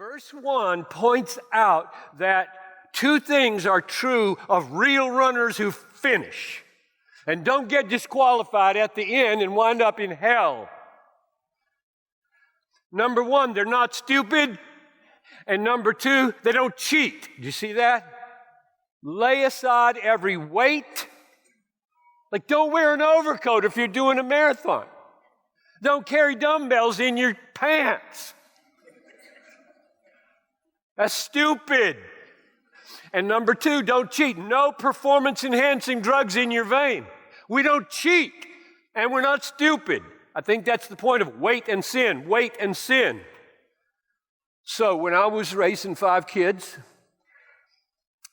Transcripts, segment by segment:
Verse 1 points out that two things are true of real runners who finish and don't get disqualified at the end and wind up in hell. Number one, they're not stupid. And number two, they don't cheat. Do you see that? Lay aside every weight. Like, don't wear an overcoat if you're doing a marathon. Don't carry dumbbells in your pants. That's stupid. And number two, don't cheat. No performance-enhancing drugs in your vein. We don't cheat, and we're not stupid. I think that's the point of wait and sin, wait and sin. So when I was raising 5 kids,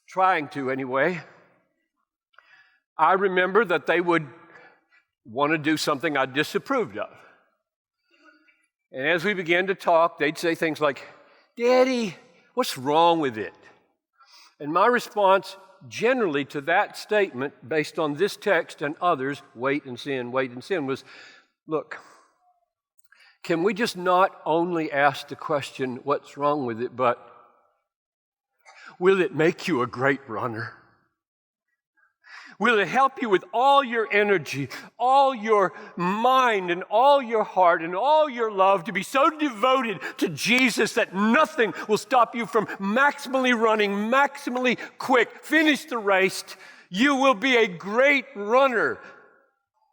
trying to anyway, I remember that they would want to do something I disapproved of. And as we began to talk, they'd say things like, "Daddy, what's wrong with it?" And my response generally to that statement, based on this text and others, wait and sin, was, look, can we just not only ask the question, what's wrong with it, but will it make you a great runner? Will it help you with all your energy, all your mind, and all your heart, and all your love to be so devoted to Jesus that nothing will stop you from maximally running, maximally quick, finish the race? You will be a great runner.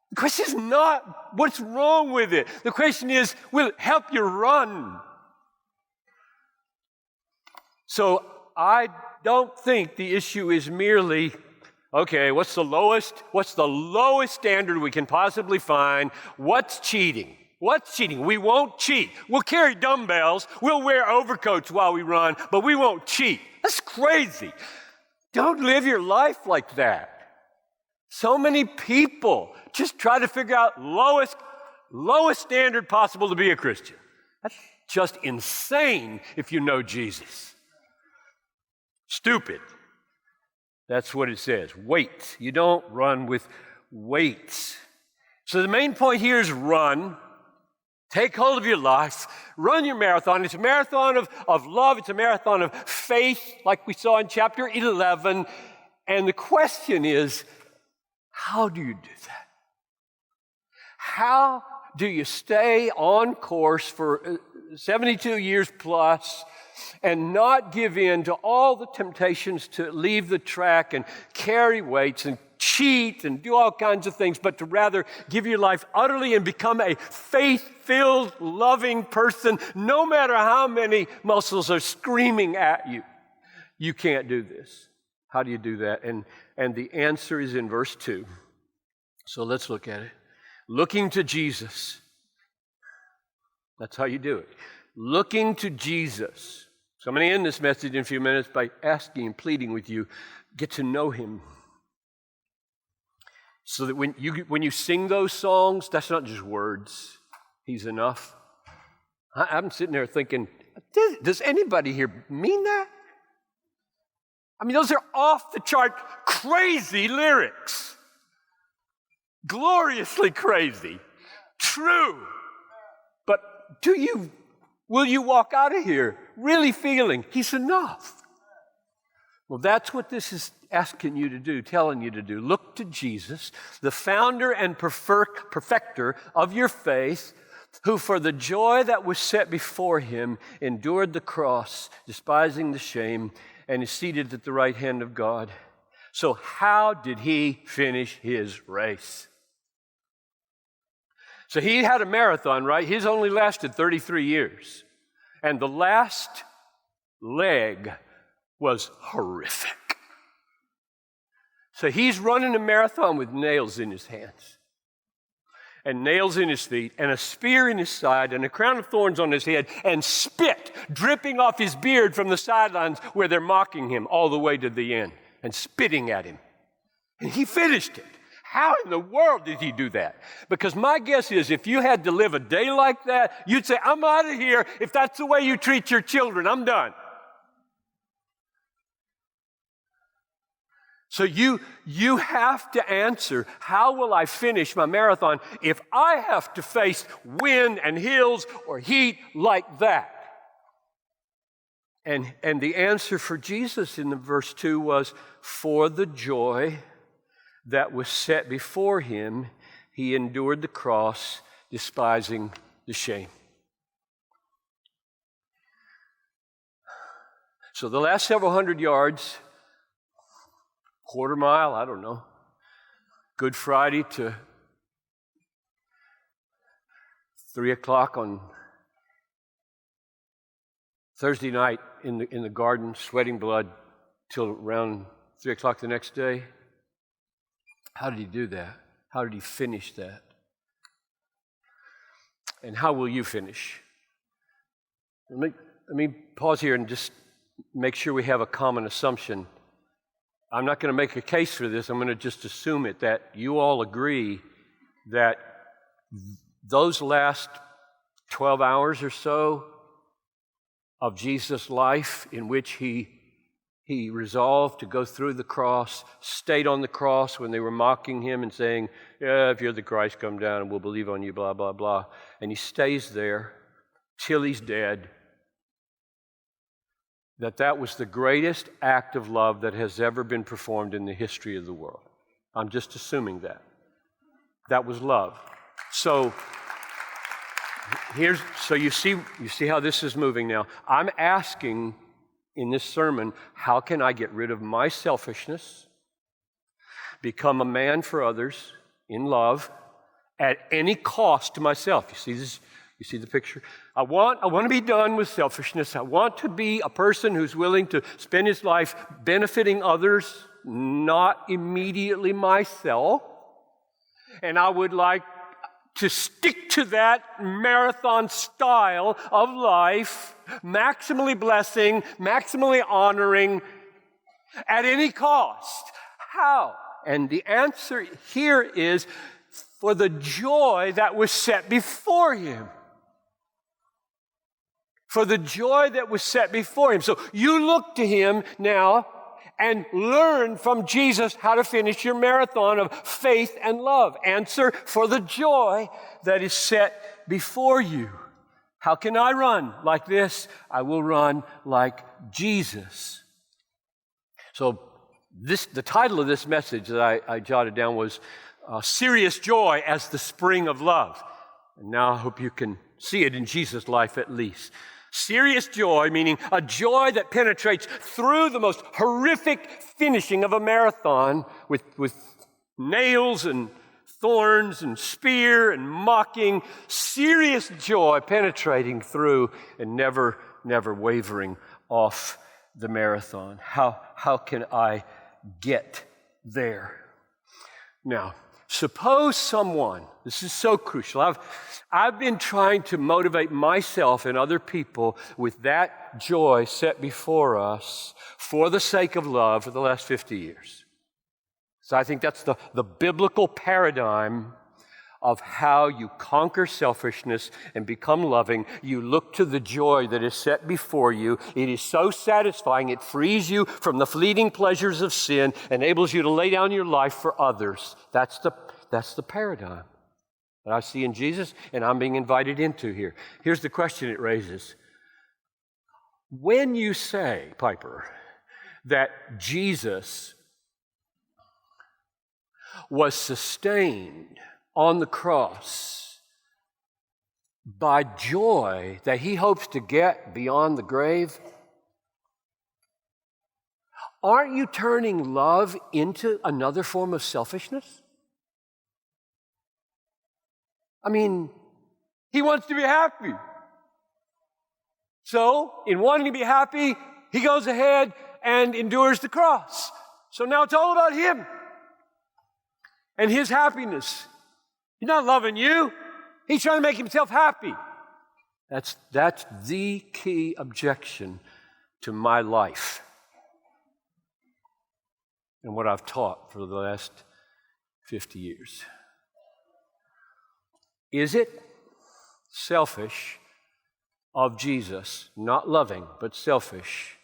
The question is not what's wrong with it. The question is, will it help you run? So I don't think the issue is merely, okay, what's the lowest standard we can possibly find? What's cheating? What's cheating? We won't cheat. We'll carry dumbbells. We'll wear overcoats while we run, but we won't cheat. That's crazy. Don't live your life like that. So many people just try to figure out lowest standard possible to be a Christian. That's just insane if you know Jesus. Stupid. That's what it says. Weight. You don't run with weights. So the main point here is run. Take hold of your life. Run your marathon. It's a marathon of love. It's a marathon of faith, like we saw in chapter 11. And the question is, how do you do that? How do you stay on course for 72 years plus and not give in to all the temptations to leave the track and carry weights and cheat and do all kinds of things, but to rather give your life utterly and become a faith-filled, loving person, no matter how many muscles are screaming at you? You can't do this. How do you do that? And the answer is in verse 2. So let's look at it. Looking to Jesus. That's how you do it. Looking to Jesus. So I'm going to end this message in a few minutes by asking and pleading with you, get to know Him. So that when you sing those songs, that's not just words. He's enough. I'm sitting there thinking, does anybody here mean that? I mean, those are off-the-chart crazy lyrics. Gloriously crazy. True. But will you walk out of here really feeling He's enough? Well, that's what this is asking you to do, telling you to do. Look to Jesus, the founder and perfecter of your faith, who for the joy that was set before Him endured the cross, despising the shame, and is seated at the right hand of God. So how did He finish His race? So He had a marathon, right? His only lasted 33 years. And the last leg was horrific. So He's running a marathon with nails in His hands, and nails in His feet, and a spear in His side, and a crown of thorns on His head, and spit dripping off His beard from the sidelines where they're mocking Him all the way to the end and spitting at Him. And He finished it. How in the world did He do that? Because my guess is if you had to live a day like that, you'd say, I'm out of here. If that's the way you treat your children, I'm done. So you have to answer, how will I finish my marathon if I have to face wind and hills or heat like that? And the answer for Jesus in the verse 2 was, for the joy that was set before him, he endured the cross, despising the shame. So the last several hundred yards, quarter mile, I don't know, Good Friday to 3 o'clock on Thursday night in the garden, sweating blood, till around 3 o'clock the next day. How did he do that? How did he finish that? And how will you finish? Let me pause here and just make sure we have a common assumption. I'm not going to make a case for this. I'm going to just assume it, that you all agree that those last 12 hours or so of Jesus' life, in which he resolved to go through the cross, stayed on the cross when they were mocking him and saying, yeah, if you're the Christ, come down and we'll believe on you, blah, blah, blah. And he stays there till he's dead. That was the greatest act of love that has ever been performed in the history of the world. I'm just assuming that. That was love. So you see how this is moving now. I'm asking in this sermon, how can I get rid of my selfishness, become a man for others in love at any cost to myself? You see this? You see the picture? I want to be done with selfishness. I want to be a person who's willing to spend his life benefiting others, not immediately myself. And I would like to stick to that marathon style of life, maximally blessing, maximally honoring, at any cost. How? And the answer here is, for the joy that was set before him. For the joy that was set before him. So you look to him now and learn from Jesus how to finish your marathon of faith and love. Answer: for the joy that is set before you. How can I run like this? I will run like Jesus. So the title of this message that I jotted down was Serious Joy as the Spring of Love. And now I hope you can see it in Jesus' life at least. Serious joy, meaning a joy that penetrates through the most horrific finishing of a marathon with nails and thorns and spear and mocking. Serious joy penetrating through and never wavering off the marathon. How can I get there? Now, suppose someone, this is so crucial, I've been trying to motivate myself and other people with that joy set before us for the sake of love for the last 50 years. So I think that's the biblical paradigm of how you conquer selfishness and become loving. You look to the joy that is set before you. It is so satisfying. It frees you from the fleeting pleasures of sin, enables you to lay down your life for others. That's the paradigm that I see in Jesus and I'm being invited into here. Here's the question it raises. When you say, Piper, that Jesus was sustained on the cross by joy that he hopes to get beyond the grave, aren't you turning love into another form of selfishness? I mean, he wants to be happy. So, in wanting to be happy, he goes ahead and endures the cross. So now it's all about him and his happiness. He's not loving you. He's trying to make himself happy. That's the key objection to my life and what I've taught for the last 50 years. Is it selfish of Jesus, not loving, but selfish,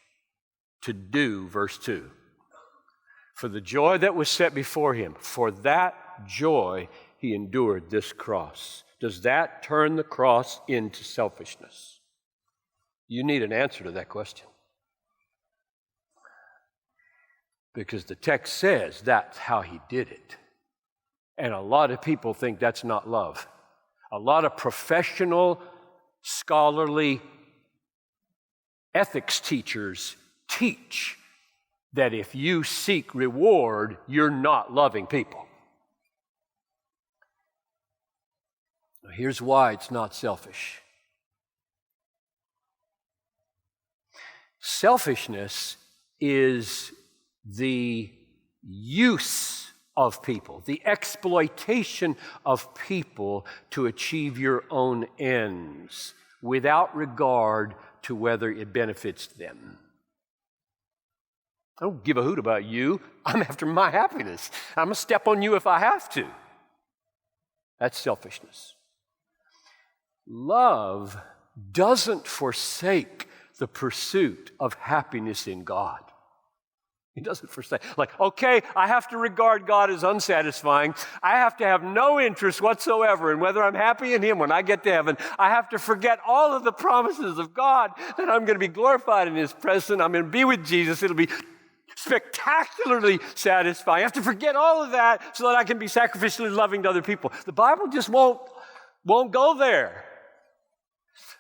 to do verse 2? For the joy that was set before him, for that joy he endured this cross. Does that turn the cross into selfishness? You need an answer to that question. because the text says that's how he did it. And a lot of people think that's not love. A lot of professional, scholarly ethics teachers teach that if you seek reward, you're not loving people. Now, here's why it's not selfish. Selfishness is the use of people, the exploitation of people to achieve your own ends without regard to whether it benefits them. I don't give a hoot about you. I'm after my happiness. I'm going to step on you if I have to. That's selfishness. Love doesn't forsake the pursuit of happiness in God. He doesn't forsake. Like, okay, I have to regard God as unsatisfying. I have to have no interest whatsoever in whether I'm happy in Him when I get to heaven. I have to forget all of the promises of God that I'm going to be glorified in His presence. I'm going to be with Jesus. It'll be spectacularly satisfying. I have to forget all of that so that I can be sacrificially loving to other people. The Bible just won't go there.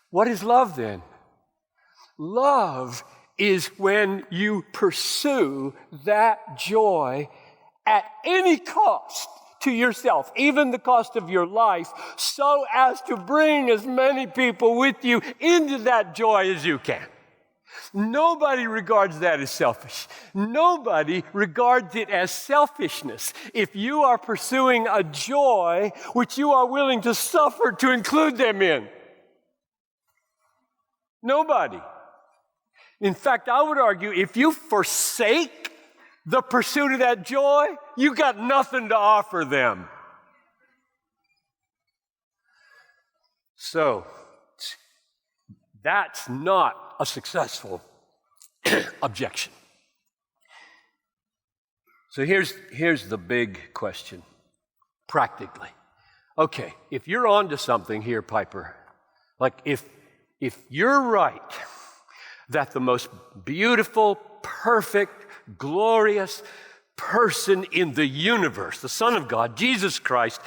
What is love then? Love is when you pursue that joy at any cost to yourself, even the cost of your life, so as to bring as many people with you into that joy as you can. Nobody regards that as selfish. Nobody regards it as selfishness if you are pursuing a joy which you are willing to suffer to include them in. Nobody. In fact, I would argue if you forsake the pursuit of that joy, you got nothing to offer them. So, that's not a successful objection. So here's the big question, practically. Okay, if you're onto something here, Piper, like if you're right that the most beautiful, perfect, glorious person in the universe, the Son of God, Jesus Christ,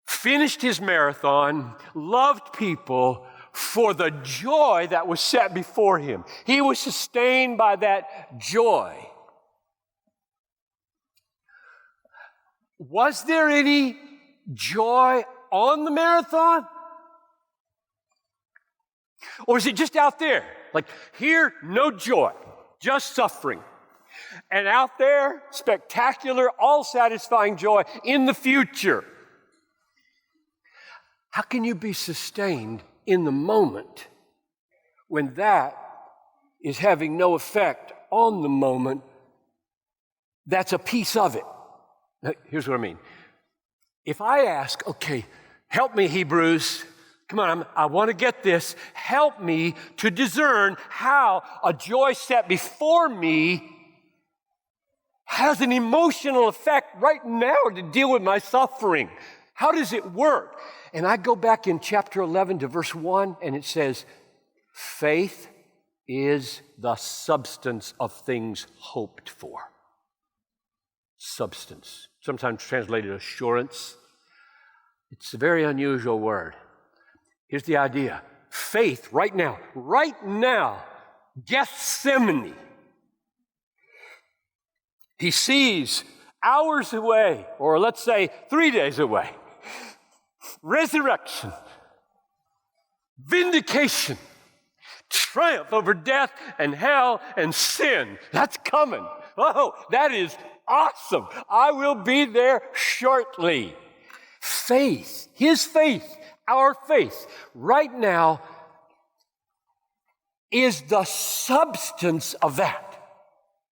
finished his marathon, loved people for the joy that was set before him. He was sustained by that joy. Was there any joy on the marathon? Or is it just out there? Like here, no joy, just suffering. And out there, spectacular, all-satisfying joy in the future. How can you be sustained in the moment when that is having no effect on the moment that's a piece of it? Now, here's what I mean. If I ask, okay, help me, Hebrews, come on, I want to get this. Help me to discern how a joy set before me has an emotional effect right now to deal with my suffering. How does it work? And I go back in chapter 11 to verse 1, and it says, faith is the substance of things hoped for. Substance. Sometimes translated assurance. It's a very unusual word. Here's the idea. Faith, right now, Gethsemane. He sees hours away, or let's say 3 days away, resurrection, vindication, triumph over death and hell and sin. That's coming. Oh, that is awesome. I will be there shortly. Faith, his faith, our faith, right now is the substance of that.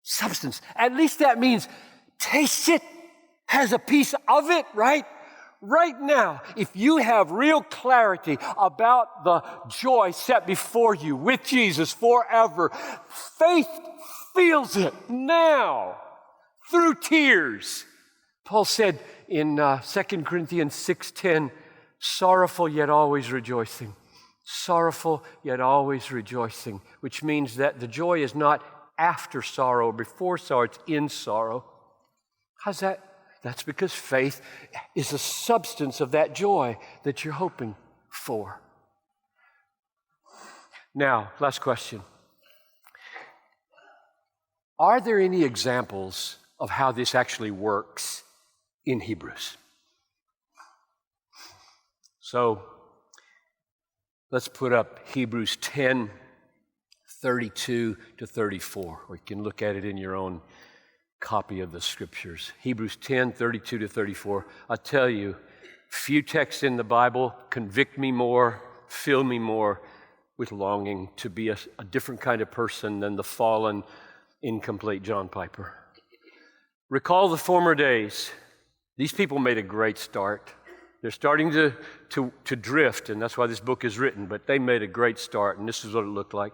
Substance. At least that means taste it, has a piece of it, right? Right now, if you have real clarity about the joy set before you with Jesus forever, faith feels it now through tears. Paul said in 2 Corinthians 6:10, sorrowful yet always rejoicing. Sorrowful yet always rejoicing, which means that the joy is not after sorrow or before sorrow, it's in sorrow. How's that? That's because faith is the substance of that joy that you're hoping for. Now, last question. Are there any examples of how this actually works in Hebrews? So, let's put up Hebrews 10, 32 to 34, or you can look at it in your own copy of the Scriptures. Hebrews 10, 32 to 34. I'll tell you, few texts in the Bible convict me more, fill me more with longing to be a different kind of person than the fallen, incomplete John Piper. Recall the former days. These people made a great start. They're starting to drift, and that's why this book is written, but they made a great start, and this is what it looked like.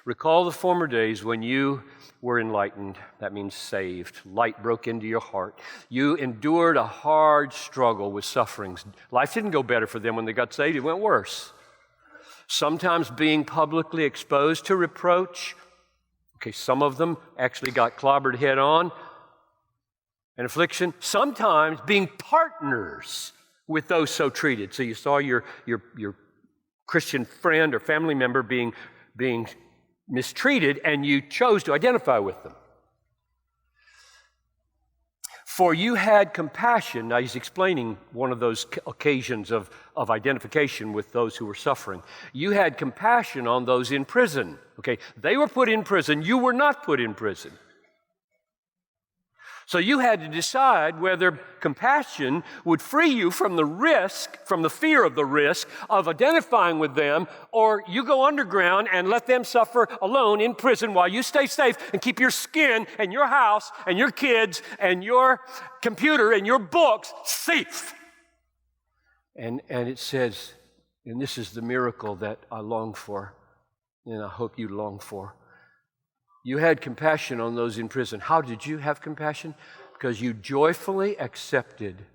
Recall the former days when you were enlightened. That means saved. Light broke into your heart. You endured a hard struggle with sufferings. Life didn't go better for them when they got saved. It went worse. Sometimes being publicly exposed to reproach. Okay, some of them actually got clobbered head on and affliction. Sometimes being partners with those so treated. So you saw your Christian friend or family member being mistreated, and you chose to identify with them. For you had compassion. Now he's explaining one of those occasions of identification with those who were suffering. You had compassion on those in prison. Okay, they were put in prison. You were not put in prison. So you had to decide whether compassion would free you from the risk, from the fear of the risk of identifying with them, or you go underground and let them suffer alone in prison while you stay safe and keep your skin and your house and your kids and your computer and your books safe. And it says, and this is the miracle that I long for, and I hope you long for. You had compassion on those in prison. How did you have compassion? Because you joyfully accepted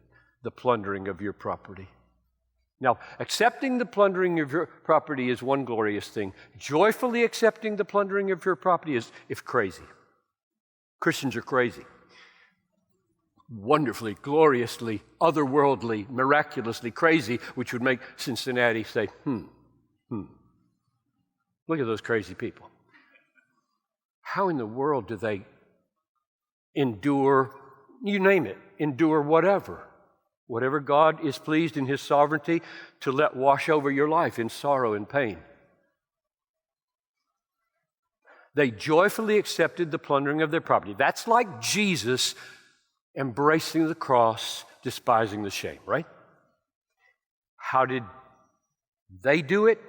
the plundering of your property. Now, accepting the plundering of your property is one glorious thing. Joyfully accepting the plundering of your property is crazy. Christians are crazy. Wonderfully, gloriously, otherworldly, miraculously crazy, which would make Cincinnati say, Look at those crazy people. How in the world do they endure, you name it, endure whatever God is pleased in His sovereignty to let wash over your life in sorrow and pain? They joyfully accepted the plundering of their property. That's like Jesus embracing the cross, despising the shame, right? How did they do it?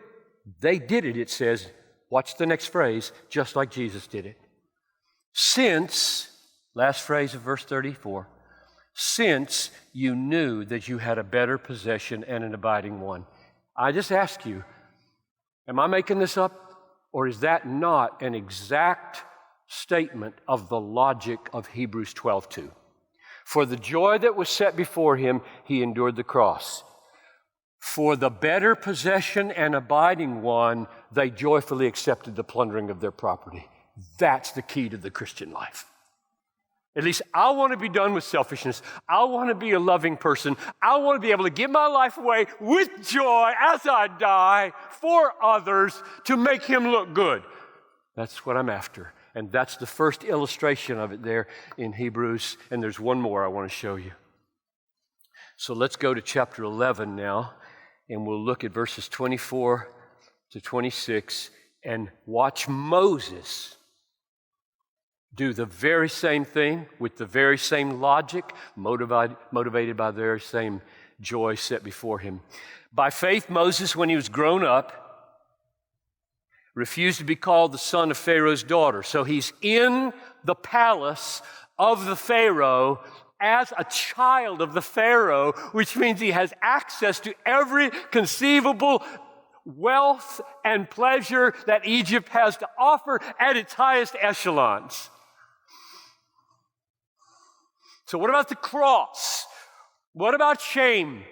They did it, it says. Watch the next phrase, just like Jesus did it. Since, last phrase of verse 34, since you knew that you had a better possession and an abiding one. I just ask you, am I making this up? Or is that not an exact statement of the logic of Hebrews 12:2? For the joy that was set before him, he endured the cross. For the better possession and abiding one, they joyfully accepted the plundering of their property. That's the key to the Christian life. At least I want to be done with selfishness. I want to be a loving person. I want to be able to give my life away with joy as I die for others to make Him look good. That's what I'm after. And that's the first illustration of it there in Hebrews. And there's one more I want to show you. So let's go to chapter 11 now. And we'll look at verses 24 to 26 and watch Moses do the very same thing with the very same logic, motivated by the very same joy set before him. By faith, Moses, when he was grown up, refused to be called the son of Pharaoh's daughter. So he's in the palace of the Pharaoh as a child of the Pharaoh, which means he has access to every conceivable wealth and pleasure that Egypt has to offer at its highest echelons. So what about the cross? What about shame?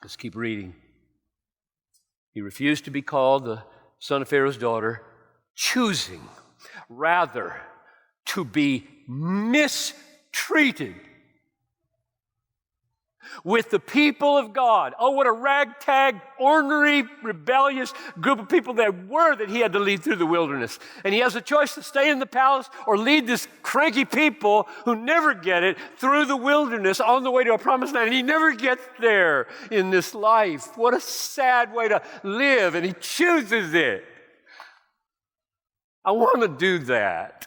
Let's keep reading. He refused to be called the son of Pharaoh's daughter, choosing Rather, to be mistreated with the people of God. Oh, what a ragtag, ornery, rebellious group of people they were that he had to lead through the wilderness. And he has a choice to stay in the palace or lead this cranky people who never get it through the wilderness on the way to a promised land. And he never gets there in this life. What a sad way to live, and he chooses it. I want to do that.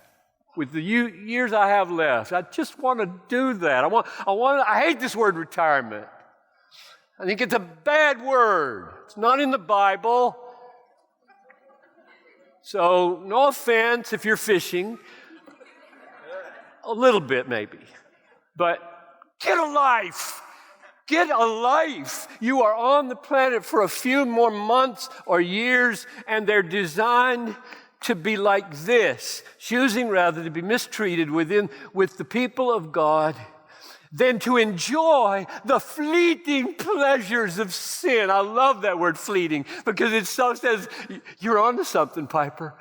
With the years I have left, I just want to do that. I hate this word retirement. I think it's a bad word. It's not in the Bible. So, no offense if you're fishing. A little bit, maybe. But get a life. Get a life. You are on the planet for a few more months or years, and they're designed to be like this, choosing rather to be mistreated with the people of God than to enjoy the fleeting pleasures of sin. I love that word fleeting because it so says, you're onto something, Piper.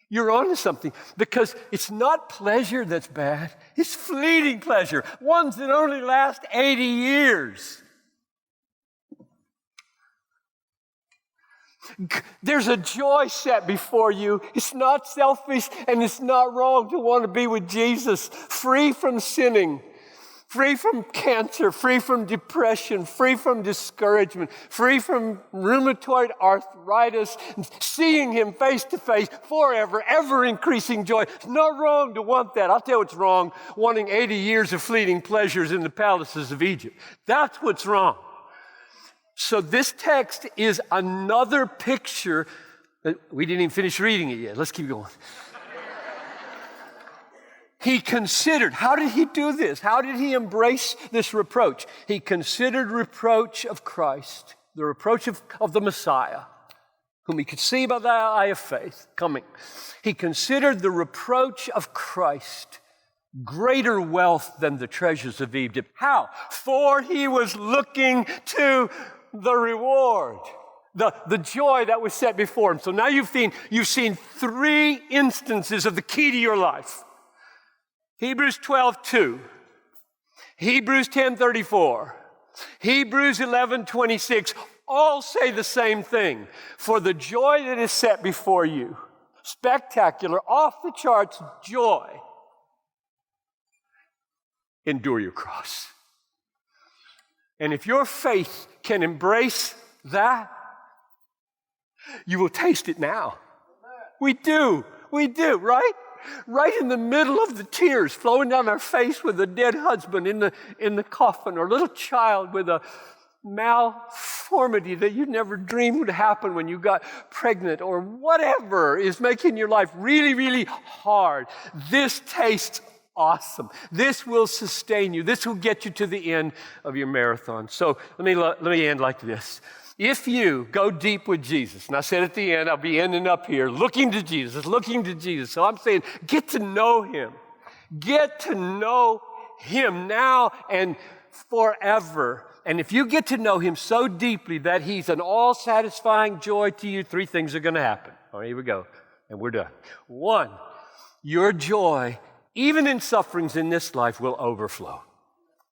You're onto something because it's not pleasure that's bad. It's fleeting pleasure, ones that only last 80 years. There's a joy set before you. It's not selfish and it's not wrong to want to be with Jesus, free from sinning, free from cancer, free from depression, free from discouragement, free from rheumatoid arthritis, seeing him face to face forever, ever increasing joy. It's not wrong to want that. I'll tell you what's wrong, wanting 80 years of fleeting pleasures in the palaces of Egypt. That's what's wrong. So this text is another picture. We didn't even finish reading it yet. Let's keep going. He considered, how did he do this? How did he embrace this reproach? He considered reproach of Christ, the reproach of the Messiah, whom he could see by the eye of faith coming. He considered the reproach of Christ greater wealth than the treasures of Egypt. How? For he was looking to the reward, the joy that was set before him. So now you've seen three instances of the key to your life. Hebrews 12:2, Hebrews 10:34, Hebrews 11:26, all say the same thing. For the joy that is set before you, spectacular, off the charts joy, endure your cross. And if your faith can embrace that, you will taste it now. We do, right? Right in the middle of the tears flowing down our face with a dead husband in the coffin, or a little child with a malformity that you never dreamed would happen when you got pregnant, or whatever is making your life really, really hard. This tastes awesome. This will sustain you. This will get you to the end of your marathon. So let me end like this. If you go deep with Jesus, and I said at the end, I'll be ending up here, looking to Jesus. So I'm saying, get to know him. Get to know him now and forever. And if you get to know him so deeply that he's an all-satisfying joy to you, three things are going to happen. All right, here we go. And we're done. One, your joy, even in sufferings in this life, will overflow.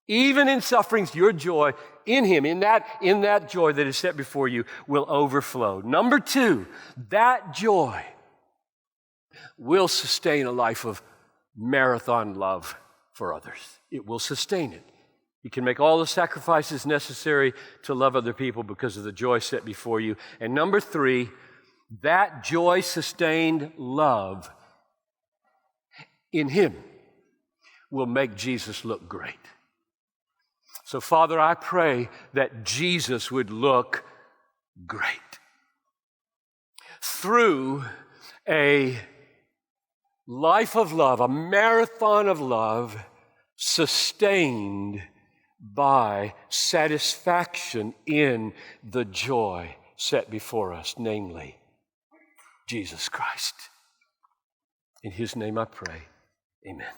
Even in sufferings, your joy in him, in that joy that is set before you, will overflow. Number two, that joy will sustain a life of marathon love for others. It will sustain it. You can make all the sacrifices necessary to love other people because of the joy set before you. And number three, that joy-sustained love in him will make Jesus look great. So, Father, I pray that Jesus would look great through a life of love, a marathon of love, sustained by satisfaction in the joy set before us, namely Jesus Christ. In his name I pray. Amen.